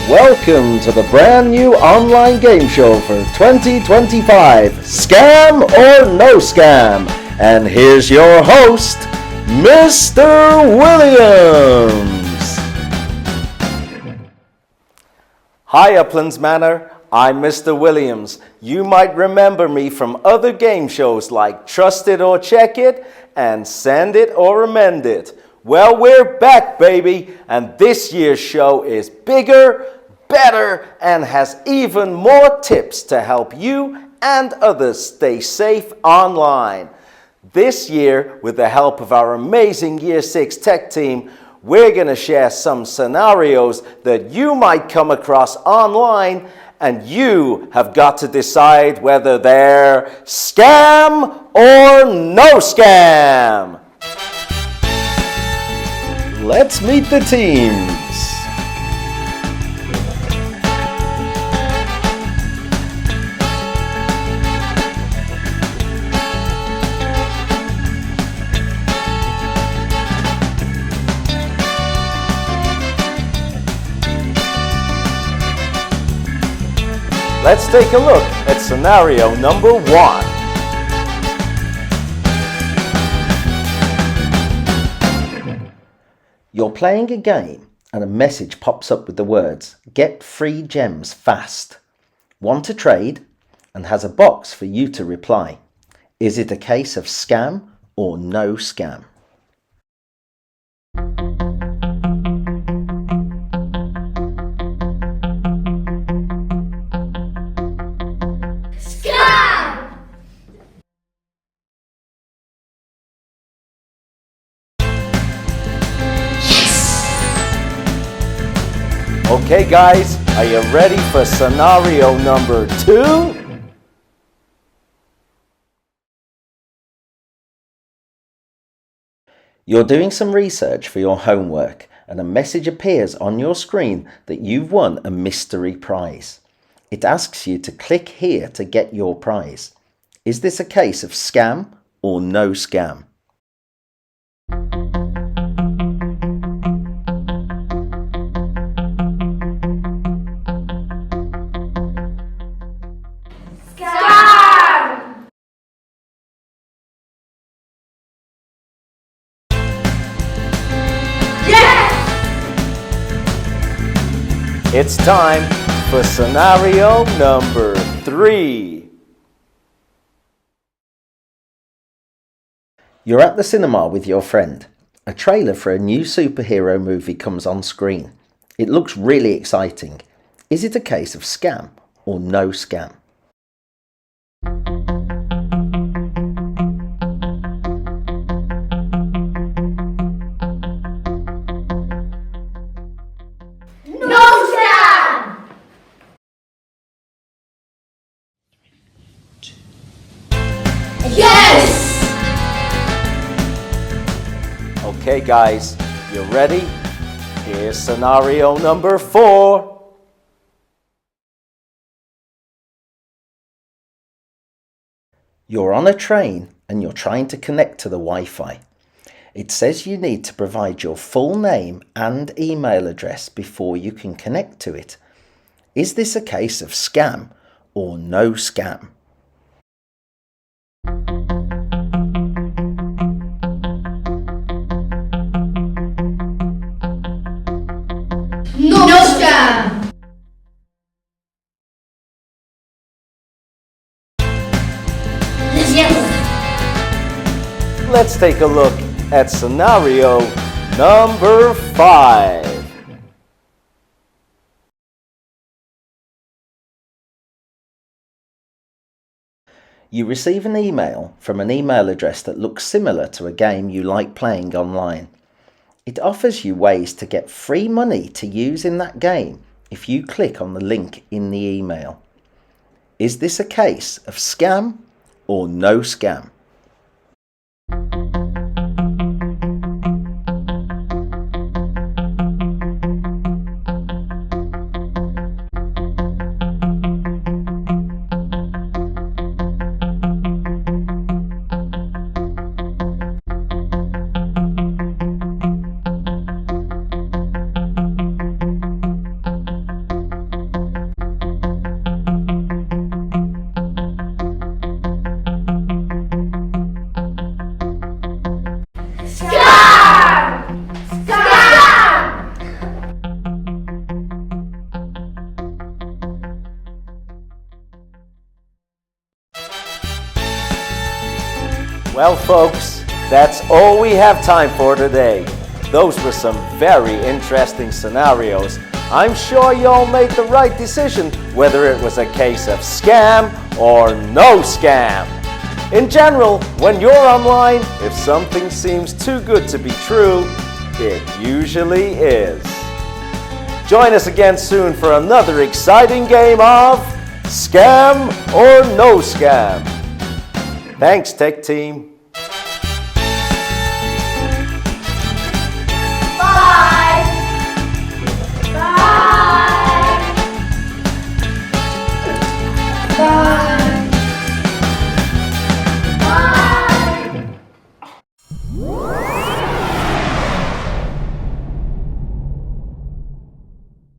Welcome to the brand new online game show for 2025, Scam or No Scam. And here's your host, Mr. Williams. Hi Uplands Manor, I'm Mr. Williams. You might remember me from other game shows like Trust It or Check It and Send It or Amend It. Well, we're back, baby, and this year's show is bigger, better, and has even more tips to help you and others stay safe online. This year, with the help of our amazing Year 6 tech team, we're going to share some scenarios that you might come across online, and you have got to decide whether they're scam or no scam. Let's meet the teams. Let's take a look at scenario number 1. You're playing a game and a message pops up with the words, "Get free gems fast." Want to trade? And has a box for you to reply. Is it a case of scam or no scam? Okay guys, are you ready for scenario number 2? You're doing some research for your homework and a message appears on your screen that you've won a mystery prize. It asks you to click here to get your prize. Is this a case of scam or no scam? It's time for scenario number 3. You're at the cinema with your friend. A trailer for a new superhero movie comes on screen. It looks really exciting. Is it a case of scam or no scam? Okay guys, you ready? Here's scenario number 4. You're on a train and you're trying to connect to the Wi-Fi. It says you need to provide your full name and email address before you can connect to it. Is this a case of scam or no scam? No scam! Yes. Let's take a look at scenario number 5. You receive an email from an email address that looks similar to a game you like playing online. It offers you ways to get free money to use in that game if you click on the link in the email. Is this a case of scam or no scam? Well, folks, that's all we have time for today. Those were some very interesting scenarios. I'm sure y'all made the right decision, whether it was a case of scam or no scam. In general, when you're online, if something seems too good to be true, it usually is. Join us again soon for another exciting game of Scam or No Scam. Thanks, Tech Team.